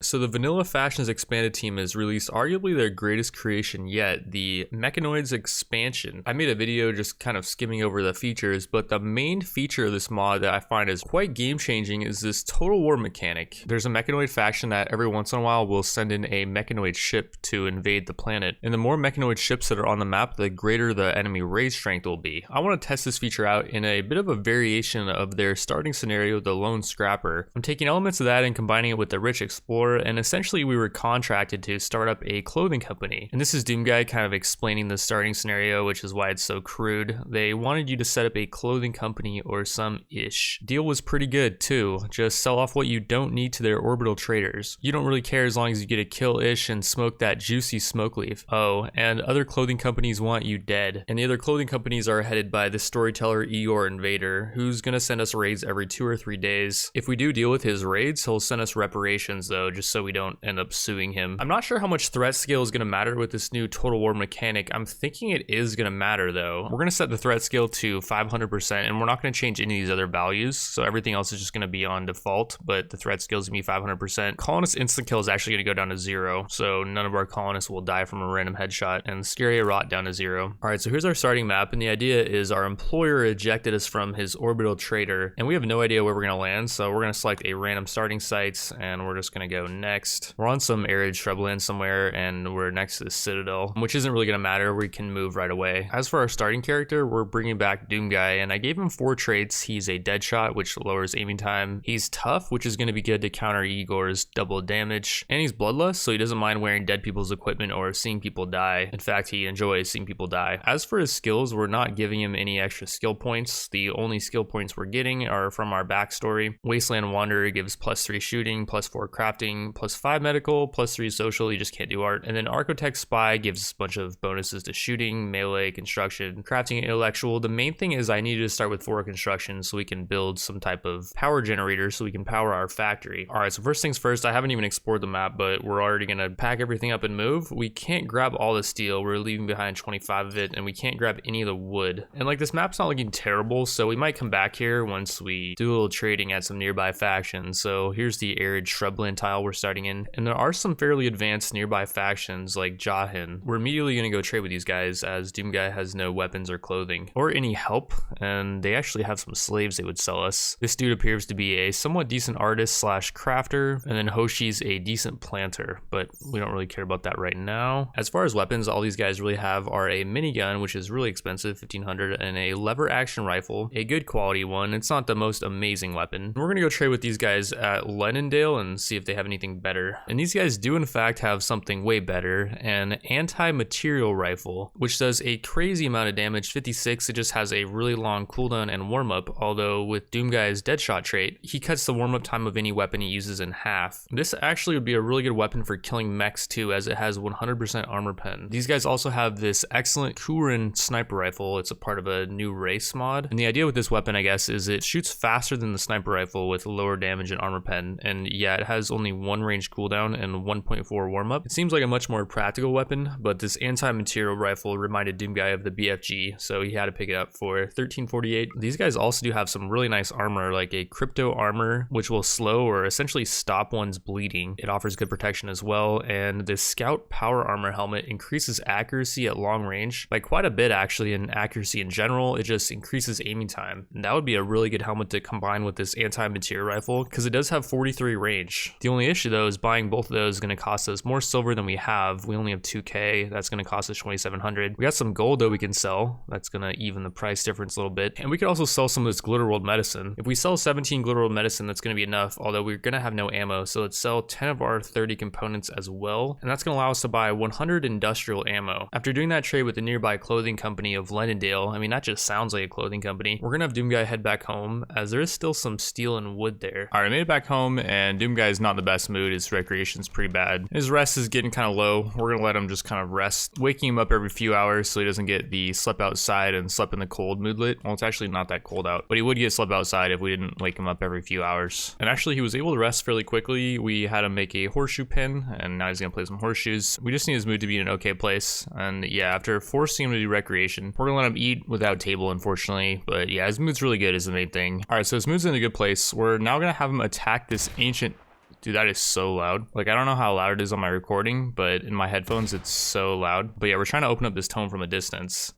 So the Vanilla Factions expanded team has released arguably their greatest creation yet, the Mechanoid's expansion. I made a video just kind of skimming over the features, but the main feature of this mod that I find is quite game changing is this total war mechanic. There's a Mechanoid faction that every once in a while will send in a Mechanoid ship to invade the planet, and the more Mechanoid ships that are on the map, the greater the enemy raid strength will be. I want to test this feature out in a bit of a variation of their starting scenario, the Lone Scrapper. I'm taking elements of that and combining it with the Rich Explorer, and essentially we were contracted to start up a clothing company. And this is Doomguy kind of explaining the starting scenario, which is why it's so crude. They wanted you to set up a clothing company or some ish. Deal was pretty good too. Just sell off what you don't need to their orbital traders. You don't really care as long as you get a kill ish and smoke that juicy smoke leaf. Oh, and other clothing companies want you dead. And the other clothing companies are headed by the storyteller Igor Invader, who's gonna send us raids every 2 or 3 days. If we do deal with his raids, he'll send us reparations though, just so we don't end up suing him. I'm not sure how much threat scale is going to matter with this new total war mechanic. I'm thinking it is going to matter though. We're going to set the threat scale to 500% and we're not going to change any of these other values. So everything else is just going to be on default, but the threat scale is going to be 500%. Colonist instant kill is actually going to go down to 0. So none of our colonists will die from a random headshot, and scary rot down to 0. All right, so here's our starting map. And the idea is our employer ejected us from his orbital trader and we have no idea where we're going to land. So we're going to select a random starting site and we're just going to go next. We're on some arid shrubland somewhere and we're next to the citadel, which isn't really gonna matter. We can move right away. As for our starting character, we're bringing back Doomguy, and I gave him 4 traits. He's a dead shot, which lowers aiming time. He's tough, which is gonna be good to counter Igor's double damage. And he's bloodlust, so he doesn't mind wearing dead people's equipment or seeing people die. In fact, he enjoys seeing people die. As for his skills, we're not giving him any extra skill points. The only skill points we're getting are from our backstory. Wasteland Wanderer gives +3 shooting, +4 crafting, +5 medical, +3 social, you just can't do art. And then Architect Spy gives a bunch of bonuses to shooting, melee, construction, crafting, and intellectual. The main thing is I needed to start with 4 construction so we can build some type of power generator so we can power our factory. All right, so first things first, I haven't even explored the map, but we're already gonna pack everything up and move. We can't grab all the steel, we're leaving behind 25 of it, and we can't grab any of the wood. And like this map's not looking terrible, so we might come back here once we do a little trading at some nearby factions. So here's the arid shrubland tile we're starting in. And there are some fairly advanced nearby factions like Jahin. We're immediately going to go trade with these guys as Doomguy has no weapons or clothing or any help, and they actually have some slaves they would sell us. This dude appears to be a somewhat decent artist slash crafter, and then Hoshi's a decent planter, but we don't really care about that right now. As far as weapons, all these guys really have are a minigun, which is really expensive, 1500, and a lever action rifle, a good quality one. It's not the most amazing weapon. We're going to go trade with these guys at Lennondale and see if they have anything better. And these guys do in fact have something way better, an anti-material rifle, which does a crazy amount of damage, 56. It just has a really long cooldown and warm-up, although with Doomguy's Deadshot trait, he cuts the warm-up time of any weapon he uses in half. This actually would be a really good weapon for killing mechs too, as it has 100% armor pen. These guys also have this excellent Kurin sniper rifle. It's a part of a new race mod, and the idea with this weapon, I guess, is it shoots faster than the sniper rifle with lower damage and armor pen, and yeah, it has only 1 range cooldown and 1.4 warm-up. It seems like a much more practical weapon, but this anti-material rifle reminded Doomguy of the BFG, so he had to pick it up for 1348. These guys also do have some really nice armor, like a crypto armor, which will slow or essentially stop one's bleeding. It offers good protection as well, and this scout power armor helmet increases accuracy at long range by quite a bit actually, and accuracy in general. It just increases aiming time, and that would be a really good helmet to combine with this anti-material rifle because it does have 43 range. The only issue though is buying both of those is going to cost us more silver than we have. We only have 2k. That's going to cost us 2700. We got some gold though we can sell. That's going to even the price difference a little bit, and we could also sell some of this Glitter World medicine. If we sell 17 Glitter World medicine, that's going to be enough, although we're going to have no ammo, so let's sell 10 of our 30 components as well, and that's going to allow us to buy 100 industrial ammo. After doing that trade with the nearby clothing company of Lennondale, I mean that just sounds like a clothing company, we're going to have Doomguy head back home as there is still some steel and wood there. Alright, I made it back home and Doomguy is not in the best mood. His recreation's pretty bad. His rest is getting kind of low. We're going to let him just kind of rest, waking him up every few hours so he doesn't get the slept outside and slept in the cold moodlet. Well, it's actually not that cold out, but he would get slept outside if we didn't wake him up every few hours. And actually he was able to rest fairly quickly. We had him make a horseshoe pin and now he's going to play some horseshoes. We just need his mood to be in an okay place. And yeah, after forcing him to do recreation, we're going to let him eat without table, unfortunately. But yeah, his mood's really good is the main thing. All right, so his mood's in a good place. We're now going to have him attack this ancient Dude, that is so loud. Like, I don't know how loud it is on my recording, but in my headphones, it's so loud. But yeah, we're trying to open up this tome from a distance.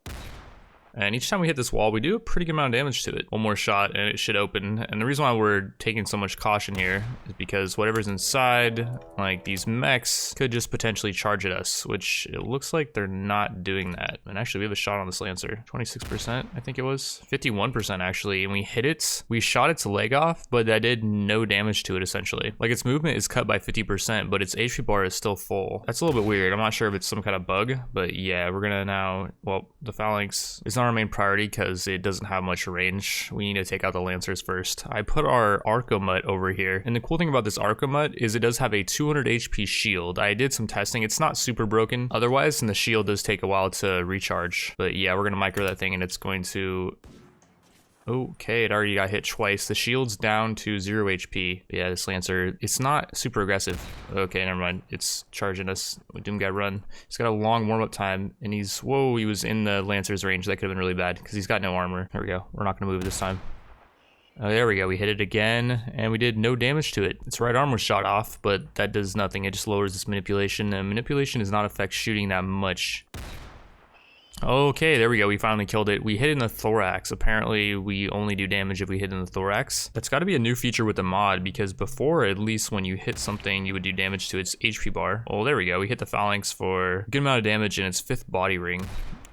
And each time we hit this wall, we do a pretty good amount of damage to it. One more shot and it should open. And the reason why we're taking so much caution here is because whatever's inside, like these mechs, could just potentially charge at us, which it looks like they're not doing that. And actually we have a shot on this Lancer. 26%, I think it was. 51% actually, and we hit it. We shot its leg off, but that did no damage to it essentially. Like its movement is cut by 50%, but its HP bar is still full. That's a little bit weird. I'm not sure if it's some kind of bug, but yeah, we're gonna now, well, the Phalanx is not our main priority because it doesn't have much range. We need to take out the Lancers first. I put our Arcomut over here, and the cool thing about this Arcomut is it does have a 200 HP shield. I did some testing. It's not super broken otherwise, and the shield does take a while to recharge. But yeah, we're gonna micro that thing, and it's going to... Okay, it already got hit twice. The shield's down to 0 HP. But yeah, this Lancer, it's not super aggressive. Okay, never mind. It's charging us. Doom guy run. He's got a long warm-up time, and he's... Whoa, he was in the Lancer's range. That could have been really bad, because he's got no armor. There we go. We're not going to move this time. Oh, there we go. We hit it again, and we did no damage to it. Its right arm was shot off, but that does nothing. It just lowers its manipulation, and manipulation does not affect shooting that much. Okay, there we go. We finally killed it. We hit it in the thorax. Apparently, we only do damage if we hit in the thorax. That's got to be a new feature with the mod, because before, at least when you hit something, you would do damage to its HP bar. Oh, there we go. We hit the Phalanx for a good amount of damage in its 5th body ring.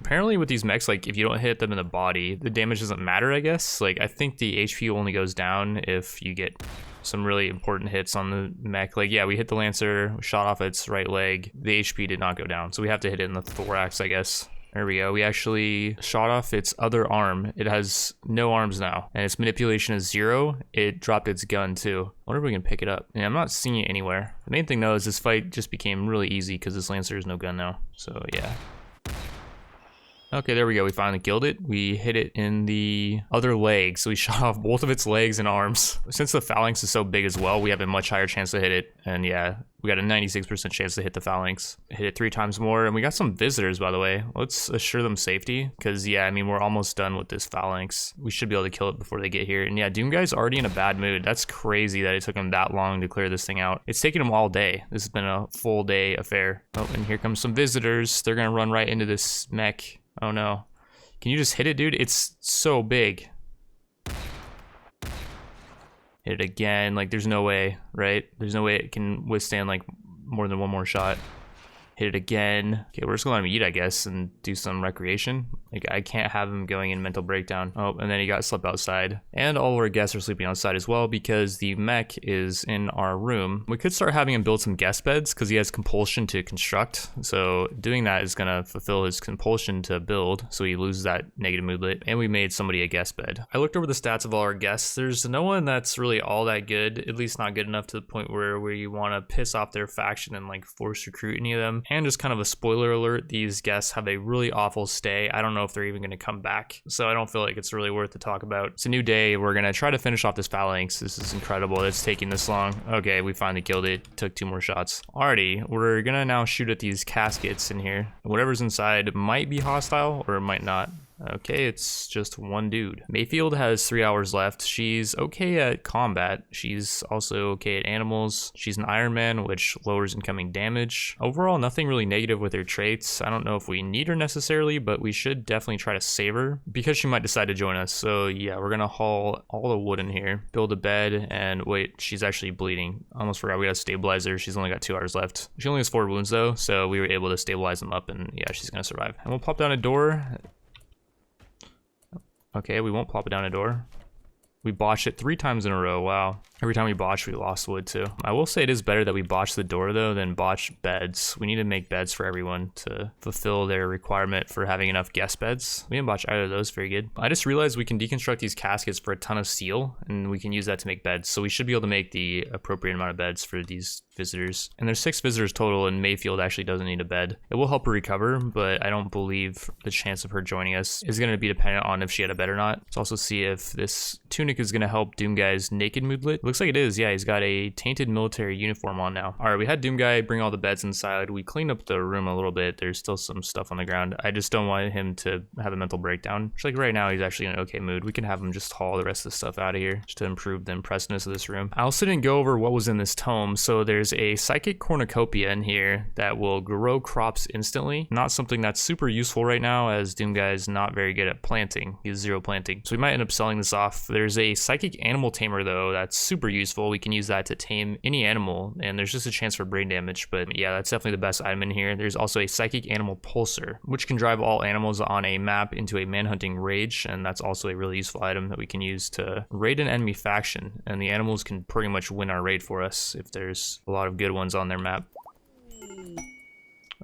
Apparently with these mechs, like if you don't hit them in the body, the damage doesn't matter, I guess. Like I think the HP only goes down if you get some really important hits on the mech. Like yeah, we hit the Lancer, we shot off its right leg. The HP did not go down, so we have to hit it in the thorax, I guess. There we go. We actually shot off its other arm. It has no arms now, and its manipulation is 0. It dropped its gun too. I wonder if we can pick it up. Yeah, I'm not seeing it anywhere. The main thing though is this fight just became really easy because this Lancer has no gun now. So yeah. Okay, there we go. We finally killed it. We hit it in the other leg, so we shot off both of its legs and arms. Since the Phalanx is so big as well, we have a much higher chance to hit it. And yeah, we got a 96% chance to hit the Phalanx. Hit it 3 times more, and we got some visitors, by the way. Let's assure them safety, because yeah, I mean, we're almost done with this Phalanx. We should be able to kill it before they get here. And yeah, Doom Guy's already in a bad mood. That's crazy that it took him that long to clear this thing out. It's taken him all day. This has been a full day affair. Oh, and here comes some visitors. They're gonna run right into this mech. Oh no. Can you just hit it, dude? It's so big. Hit it again. Like, there's no way, right? There's no way it can withstand, like, more than one more shot. Hit it again. Okay, we're just gonna let him eat, I guess, and do some recreation. Like, I can't have him going in mental breakdown. Oh, and then he got slept outside. And all our guests are sleeping outside as well because the mech is in our room. We could start having him build some guest beds because he has compulsion to construct. So doing that is gonna fulfill his compulsion to build, so he loses that negative moodlet. And we made somebody a guest bed. I looked over the stats of all our guests. There's no one that's really all that good, at least not good enough to the point where you want to piss off their faction and like force recruit any of them. And just kind of a spoiler alert, these guests have a really awful stay. I don't know if they're even going to come back, so I don't feel like it's really worth to talk about. It's a new day. We're going to try to finish off this Phalanx. This is incredible. It's taking this long. Okay, we finally killed it. Took 2 more shots. Alrighty, we're going to now shoot at these caskets in here. Whatever's inside might be hostile or it might not. Okay, it's just one dude. Mayfield has 3 hours left. She's okay at combat. She's also okay at animals. She's an Iron Man, which lowers incoming damage. Overall, nothing really negative with her traits. I don't know if we need her necessarily, but we should definitely try to save her because she might decide to join us. So yeah, we're gonna haul all the wood in here, build a bed, and wait, she's actually bleeding. I almost forgot we got to stabilize her. She's only got 2 hours left. She only has 4 wounds though, so we were able to stabilize them up, and yeah, she's gonna survive. And we'll pop down a door. Okay, we won't plop it down a door. We botched it 3 times in a row. Wow. Every time we botched, we lost wood too. I will say it is better that we botched the door though than botch beds. We need to make beds for everyone to fulfill their requirement for having enough guest beds. We didn't botch either of those very good. I just realized we can deconstruct these caskets for a ton of steel and we can use that to make beds. So we should be able to make the appropriate amount of beds for these visitors. And there's 6 visitors total, and Mayfield actually doesn't need a bed. It will help her recover, but I don't believe the chance of her joining us is going to be dependent on if she had a bed or not. Let's also see if this tunic is going to help Doom Guy's naked moodlet. Looks like it is. Yeah, he's got a tainted military uniform on now. All right, we had Doom Guy bring all the beds inside. We cleaned up the room a little bit. There's still some stuff on the ground. I just don't want him to have a mental breakdown. Just like right now, he's actually in an okay mood. We can have him just haul the rest of the stuff out of here just to improve the impressiveness of this room. I also didn't go over what was in this tome. So there's a psychic cornucopia in here that will grow crops instantly. Not something that's super useful right now, as Doom Guy is not very good at planting. He's 0 planting. So we might end up selling this off. There's a psychic animal tamer though that's super useful. We can use that to tame any animal, and there's just a chance for brain damage, but yeah, that's definitely the best item in here. There's also a psychic animal pulsar, which can drive all animals on a map into a manhunting rage, and that's also a really useful item that we can use to raid an enemy faction, and the animals can pretty much win our raid for us if there's a lot of good ones on their map.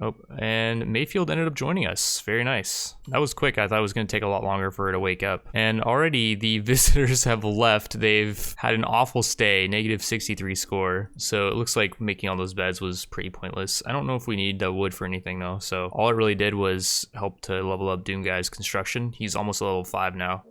Oh, and Mayfield ended up joining us. Very nice. That was quick. I thought it was going to take a lot longer for her to wake up. And already the visitors have left. They've had an awful stay, negative 63 score. So it looks like making all those beds was pretty pointless. I don't know if we need the wood for anything though. So all it really did was help to level up Doom Guy's construction. He's almost level 5 now.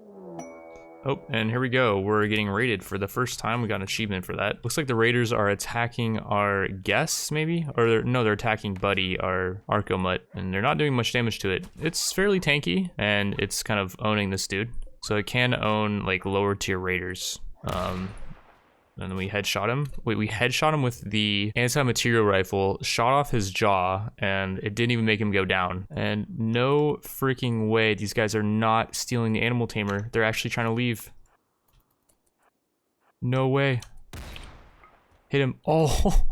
Oh, and here we go. We're getting raided for the first time. We got an achievement for that. Looks like the raiders are attacking our guests, maybe? Or no, they're attacking Buddy, our Arcomut, and they're not doing much damage to it. It's fairly tanky, and it's kind of owning this dude. So it can own like lower tier raiders. And then we headshot him. Wait, we headshot him with the anti-material rifle, shot off his jaw, and it didn't even make him go down. And no freaking way these guys are not stealing the animal tamer. They're actually trying to leave. No way. Hit him. Oh,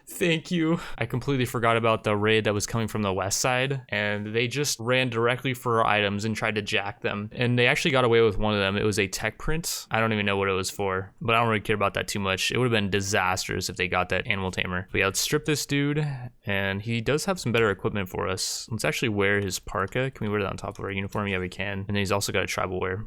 thank you. I completely forgot about the raid that was coming from the west side, and they just ran directly for our items and tried to jack them. And they actually got away with one of them. It was a tech print. I don't even know what it was for, but I don't really care about that too much. It would have been disastrous if they got that animal tamer. But yeah, let's strip this dude, and he does have some better equipment for us. Let's actually wear his parka. Can we wear that on top of our uniform? Yeah, we can. And then he's also got a tribal wear.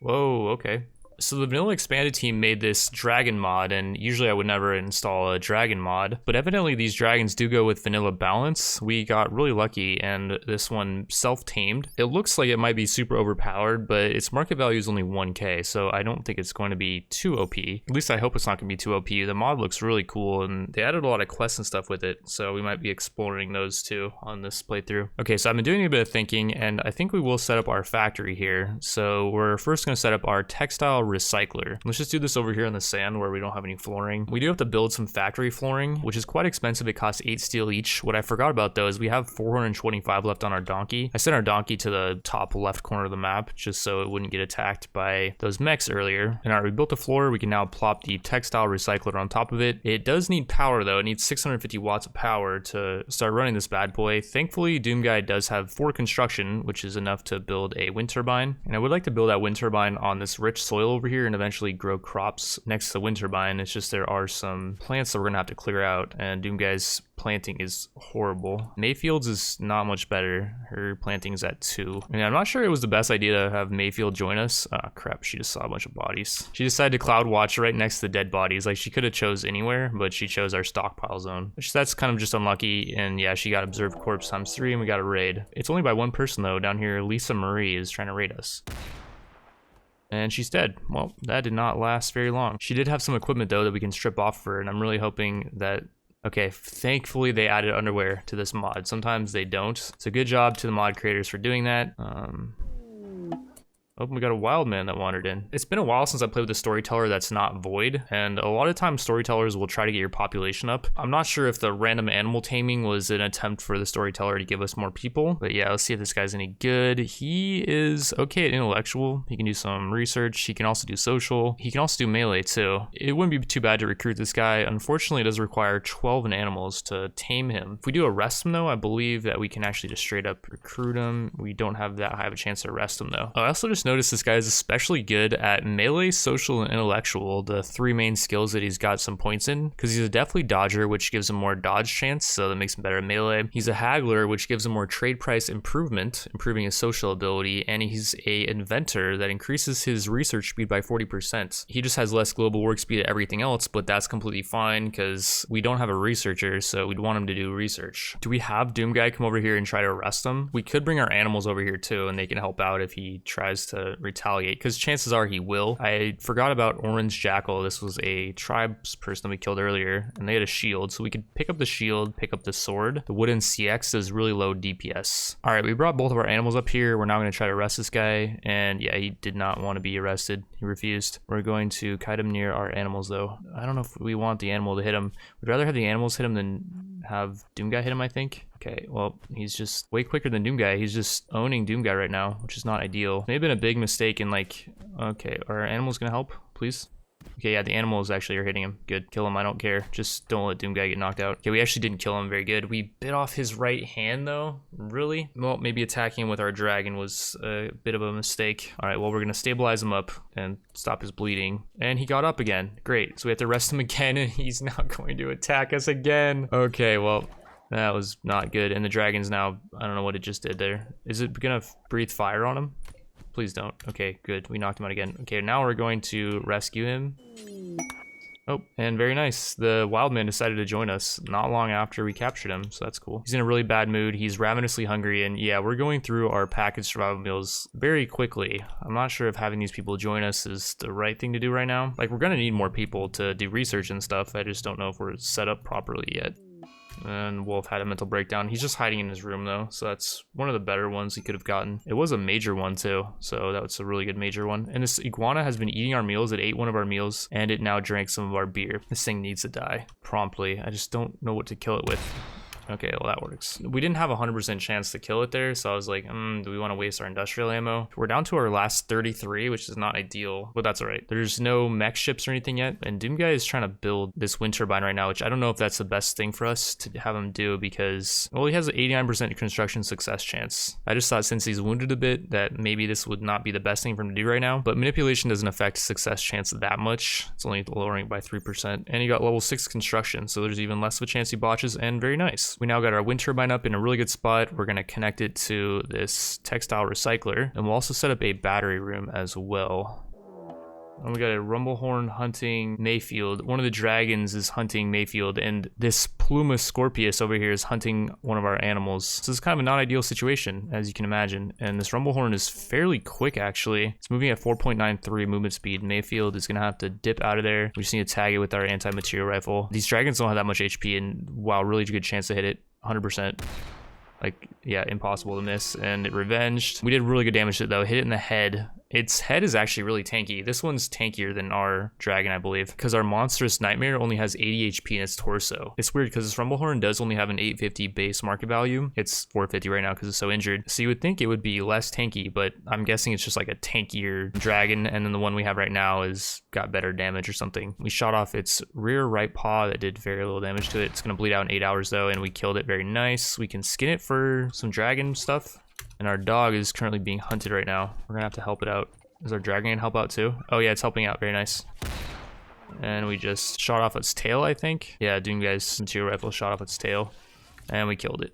Whoa, okay. So the vanilla expanded team made this dragon mod, and usually I would never install a dragon mod, but evidently these dragons do go with vanilla balance. We got really lucky, and this one self-tamed. It looks like it might be super overpowered, but its market value is only 1k, so I don't think it's going to be too OP. At least I hope it's not going to be too OP. The mod looks really cool, and they added a lot of quests and stuff with it, so we might be exploring those too on this playthrough. Okay, so I've been doing a bit of thinking, and I think we will set up our factory here. So we're first going to set up our textile recycler. Let's just do this over here in the sand where we don't have any flooring. We do have to build some factory flooring, which is quite expensive. It costs 8 steel each. What I forgot about though is we have 425 left on our donkey. I sent our donkey to the top left corner of the map just so it wouldn't get attacked by those mechs earlier. And alright, we built a floor. We can now plop the textile recycler on top of it. It does need power though. It needs 650 watts of power to start running this bad boy. Thankfully, Doom Guy does have 4 construction, which is enough to build a wind turbine. And I would like to build that wind turbine on this rich soil over here and eventually grow crops next to the wind turbine. It's just there are some plants that we're gonna have to clear out, and Doom Guy's planting is horrible. Mayfield's is not much better. Her planting is at 2. And I'm not sure it was the best idea to have Mayfield join us. Oh crap, she just saw a bunch of bodies. She decided to cloud watch right next to the dead bodies. Like, she could have chose anywhere, but she chose our stockpile zone, which that's kind of just unlucky. And yeah, she got observed corpse ×3 and we got a raid. It's only by one person though. Down here, Lisa Marie is trying to raid us. And she's dead. Well, that did not last very long. She did have some equipment though that we can strip off of her, and I'm really hoping that, okay, thankfully they added underwear to this mod. Sometimes they don't. So good job to the mod creators for doing that. Oh, we got a wild man that wandered in. It's been a while since I played with a storyteller that's not void, and a lot of times storytellers will try to get your population up. I'm not sure if the random animal taming was an attempt for the storyteller to give us more people, but yeah, let's see if this guy's any good. He is okay at intellectual. He can do some research. He can also do social. He can also do melee too. It wouldn't be too bad to recruit this guy. Unfortunately, it does require 12 animals to tame him. If we do arrest him though, I believe that we can actually just straight up recruit him. We don't have that high of a chance to arrest him though. I also just noticed this guy is especially good at melee, social, and intellectual, the 3 main skills that he's got some points in, because he's a deathly dodger, which gives him more dodge chance, so that makes him better at melee. He's a haggler, which gives him more trade price improvement, improving his social ability, and he's a inventor that increases his research speed by 40%. He just has less global work speed at everything else, but that's completely fine because we don't have a researcher, so we'd want him to do research. Do we have Doom Guy come over here and try to arrest him? We could bring our animals over here too, and they can help out if he tries to retaliate, because chances are he will. I forgot about Orange Jackal. This was a tribes person we killed earlier, and they had a shield, so we could pick up the shield, pick up the sword. The wooden CX does really low DPS. All right, we brought both of our animals up here. We're now going to try to arrest this guy, and yeah, he did not want to be arrested. He refused. We're going to kite him near our animals though. I don't know if we want the animal to hit him. We'd rather have the animals hit him than have Doom Guy hit him, I think. Okay, well, he's just way quicker than Doom Guy. He's just owning Doom Guy right now, which is not ideal. May have been a big mistake in like, okay, are our animals gonna help, please? Okay, yeah, the animals actually are hitting him. Good, kill him, I don't care. Just don't let Doom Guy get knocked out. Okay, we actually didn't kill him very good. We bit off his right hand though, really? Well, maybe attacking him with our dragon was a bit of a mistake. All right, well, we're gonna stabilize him up and stop his bleeding. And he got up again, great. So we have to rest him again and he's now going to attack us again. Okay, well, that was not good. And the dragon's now, I don't know what it just did there. Is it gonna breathe fire on him? Please don't. Okay, good. We knocked him out again. Okay, now we're going to rescue him. Oh, and very nice. The wild man decided to join us not long after we captured him, so that's cool. He's in a really bad mood. He's ravenously hungry, and yeah, we're going through our packaged survival meals very quickly. I'm not sure if having these people join us is the right thing to do right now. Like, we're gonna need more people to do research and stuff. I just don't know if we're set up properly yet. And Wolf had a mental breakdown. He's just hiding in his room though, so that's one of the better ones he could have gotten. It was a major one too, so that was a really good major one. And this iguana has been eating our meals. It ate one of our meals, and it now drank some of our beer. This thing needs to die promptly. I just don't know what to kill it with. Okay, well that works. We didn't have a 100% chance to kill it there, so I was like, do we want to waste our industrial ammo? We're down to our last 33, which is not ideal, but that's all right. There's no mech ships or anything yet, and Doom Guy is trying to build this wind turbine right now, which I don't know if that's the best thing for us to have him do, because, well, he has an 89% construction success chance. I just thought since he's wounded a bit that maybe this would not be the best thing for him to do right now, but manipulation doesn't affect success chance that much. It's only lowering it by 3%, and he got level 6 construction, so there's even less of a chance he botches, and very nice. We now got our wind turbine up in a really good spot. We're going to connect it to this textile recycler, and we'll also set up a battery room as well. And we got a Rumblehorn hunting Mayfield. One of the dragons is hunting Mayfield, and this Pluma Scorpius over here is hunting one of our animals. So it's kind of a non-ideal situation, as you can imagine. And this Rumblehorn is fairly quick, actually. It's moving at 4.93 movement speed. Mayfield is going to have to dip out of there. We just need to tag it with our anti-material rifle. These dragons don't have that much HP, and wow, really good chance to hit it. 100%. Like, yeah, impossible to miss. And it revenged. We did really good damage to it though. Hit it in the head. Its head is actually really tanky. This one's tankier than our dragon, I believe, because our monstrous nightmare only has 80 HP in its torso. It's weird because this Rumblehorn does only have an 850 base market value. It's 450 right now because it's so injured. So you would think it would be less tanky, but I'm guessing it's just like a tankier dragon. And then the one we have right now is got better damage or something. We shot off its rear right paw that did very little damage to it. It's going to bleed out in 8 hours though, and we killed it. Very nice. We can skin it for some dragon stuff. And our dog is currently being hunted right now. We're gonna have to help it out. Is our dragon gonna help out too? Oh yeah, it's helping out, very nice. And we just shot off its tail, I think. Yeah, Doom Guy's material rifle shot off its tail. And we killed it.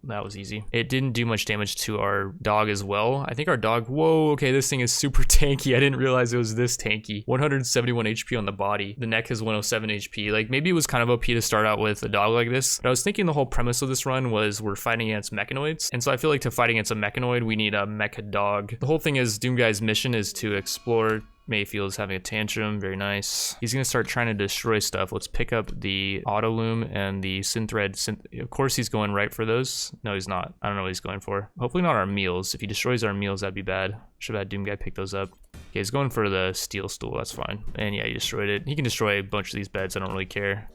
That was easy. It didn't do much damage to our dog as well. I think our dog, whoa, okay, this thing is super tanky. I didn't realize it was this tanky. 171 HP on the body. The neck has 107 HP. Like, maybe it was kind of OP to start out with a dog like this. But I was thinking the whole premise of this run was we're fighting against mechanoids. And so I feel like to fight against a mechanoid, we need a mecha dog. The whole thing is Doom Guy's mission is to explore. Mayfield's having a tantrum, very nice. He's gonna start trying to destroy stuff. Let's pick up the auto loom and the synthread. Of course he's going right for those. No, he's not. I don't know what he's going for. Hopefully not our meals. If he destroys our meals, that'd be bad. Should have had Doom Guy pick those up. Okay, he's going for the steel stool, that's fine. And yeah, he destroyed it. He can destroy a bunch of these beds, I don't really care.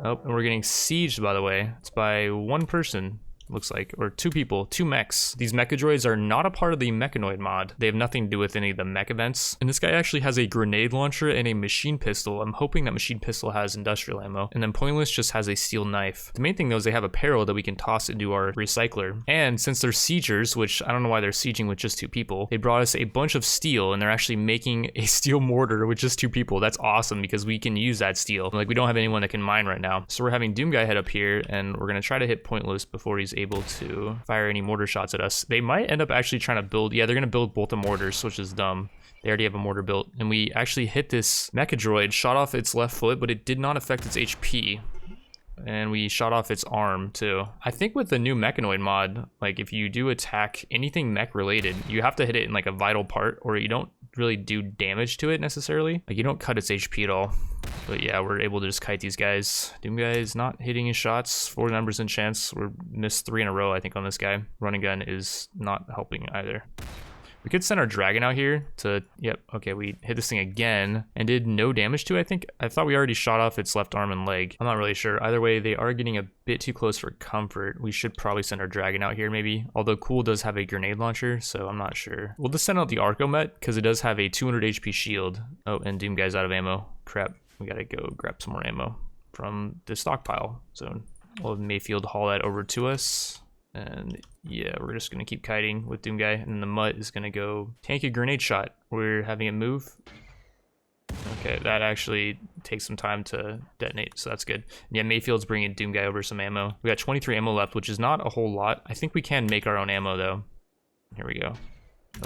Oh, and we're getting sieged, by the way. It's by one person. Looks like, or two people, two mechs. These mechadroids are not a part of the Mechanoid mod. They have nothing to do with any of the mech events. And this guy actually has a grenade launcher and a machine pistol. I'm hoping that machine pistol has industrial ammo. And then Pointless just has a steel knife. The main thing though is they have a peril that we can toss into our recycler. And since they're siegers, which I don't know why they're sieging with just two people, they brought us a bunch of steel and they're actually making a steel mortar with just two people. That's awesome because we can use that steel. Like, we don't have anyone that can mine right now. So we're having Doom Guy head up here and we're gonna try to hit Pointless before he's able to fire any mortar shots at us. They might end up actually trying to build, yeah, they're gonna build both the mortars, which is dumb. They already have a mortar built. And we actually hit this mechadroid, shot off its left foot, but it did not affect its HP. And we shot off its arm too. I think with the new Mechanoid mod, like if you do attack anything mech related, you have to hit it in like a vital part, or you don't really do damage to it necessarily. Like you don't cut its HP at all. But yeah, we're able to just kite these guys. Doom guy is not hitting his shots. 49% chance. We're missed 3 in a row, I think, on this guy. Running gun is not helping either. We could send our dragon out here to, yep, okay, we hit this thing again and did no damage to it, I think. I thought we already shot off its left arm and leg. I'm not really sure. Either way, they are getting a bit too close for comfort. We should probably send our dragon out here maybe. Although Cool does have a grenade launcher, so I'm not sure. We'll just send out the Arcomet because it does have a 200 HP shield. Oh, and Doom guy's out of ammo. Crap, we gotta go grab some more ammo from the stockpile. So we'll have Mayfield haul that over to us. And yeah, we're just gonna keep kiting with Doom guy, and then the Mutt is gonna go tank a grenade shot. We're having it move. Okay, that actually takes some time to detonate, so that's good. And yeah, Mayfield's bringing Doom guy over some ammo. We got 23 ammo left, which is not a whole lot. I think we can make our own ammo though. Here we go.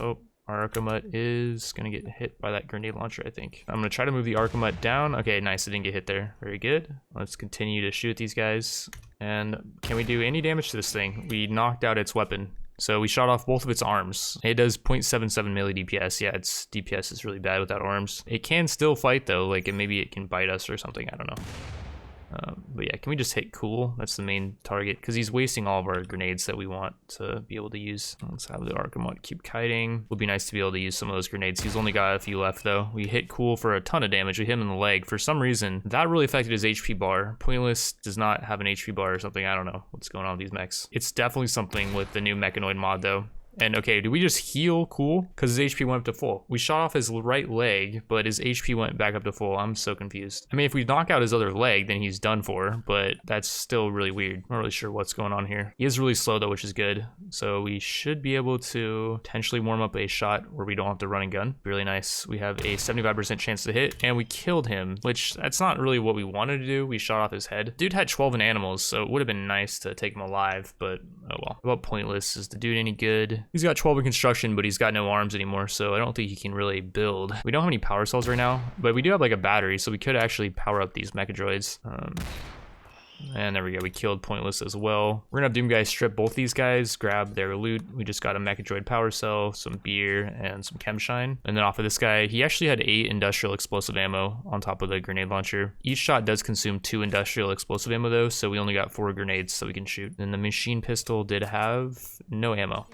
Oh, our Arcomut is gonna get hit by that grenade launcher, I think. I'm gonna try to move the Arcomut down. Okay, nice, it didn't get hit there. Very good. Let's continue to shoot at these guys. And can we do any damage to this thing? We knocked out its weapon. So we shot off both of its arms. It does 0.77 melee DPS. Yeah, its DPS is really bad without arms. It can still fight though, like maybe it can bite us or something, I don't know. But yeah, can we just hit Cool? That's the main target, because he's wasting all of our grenades that we want to be able to use. Let's have the Arcomod keep kiting. Would be nice to be able to use some of those grenades. He's only got a few left though. We hit Cool for a ton of damage. We hit him in the leg. For some reason, that really affected his HP bar. Pointless does not have an HP bar or something. I don't know what's going on with these mechs. It's definitely something with the new Mechanoid mod though. And okay, did we just heal Cool? Because his HP went up to full. We shot off his right leg, but his HP went back up to full. I'm so confused. I mean, if we knock out his other leg, then he's done for, but that's still really weird. I'm not really sure what's going on here. He is really slow though, which is good. So we should be able to potentially warm up a shot where we don't have to run and gun. Really nice. We have a 75% chance to hit, and we killed him, which that's not really what we wanted to do. We shot off his head. Dude had 12 in animals, so it would have been nice to take him alive, but oh well. About Pointless, is the dude any good? He's got 12 in construction, but he's got no arms anymore, so I don't think he can really build. We don't have any power cells right now, but we do have like a battery, so we could actually power up these Mechadroids. And there we go, we killed Pointless as well. We're gonna have Doom guy strip both these guys, grab their loot. We just got a Mechadroid power cell, some beer, and some Chemshine. And then off of this guy, he actually had 8 industrial explosive ammo on top of the grenade launcher. Each shot does consume 2 industrial explosive ammo though, so we only got 4 grenades that we can shoot. And the machine pistol did have no ammo.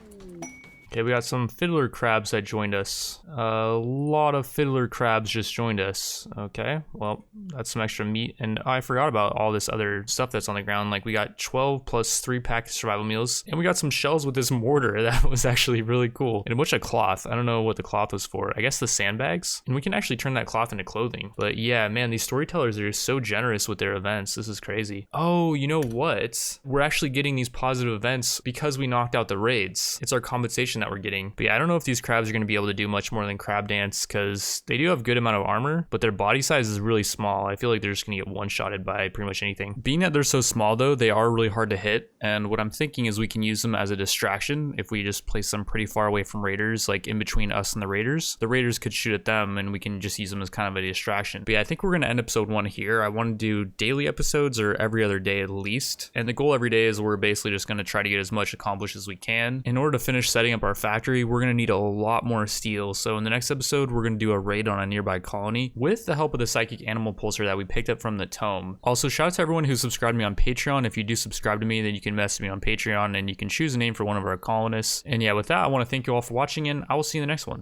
Okay, we got some fiddler crabs that joined us. A lot of fiddler crabs just joined us. Okay, well, that's some extra meat. And I forgot about all this other stuff that's on the ground. Like we got 12 plus 3 pack survival meals. And we got some shells with this mortar. That was actually really cool. And a bunch of cloth. I don't know what the cloth was for. I guess the sandbags. And we can actually turn that cloth into clothing. But yeah, man, these storytellers are so generous with their events. This is crazy. Oh, you know what? We're actually getting these positive events because we knocked out the raids. It's our compensation that we're getting. But yeah, I don't know if these crabs are going to be able to do much more than crab dance, because they do have good amount of armor, but their body size is really small. I feel like they're just going to get one-shotted by pretty much anything. Being that they're so small though, they are really hard to hit, and what I'm thinking is we can use them as a distraction. If we just place them pretty far away from raiders, like in between us and the raiders could shoot at them and we can just use them as kind of a distraction. But yeah, I think we're going to end episode 1 here. I want to do daily episodes or every other day at least, and the goal every day is we're basically just going to try to get as much accomplished as we can. In order to finish setting up our factory, we're going to need a lot more steel. So in the next episode, we're going to do a raid on a nearby colony with the help of the psychic animal pulsar that we picked up from the tome. Also, shout out to everyone who subscribed to me on Patreon. If you do subscribe to me, then you can message me on Patreon and you can choose a name for one of our colonists. And yeah, with that, I want to thank you all for watching, and I will see you in the next one.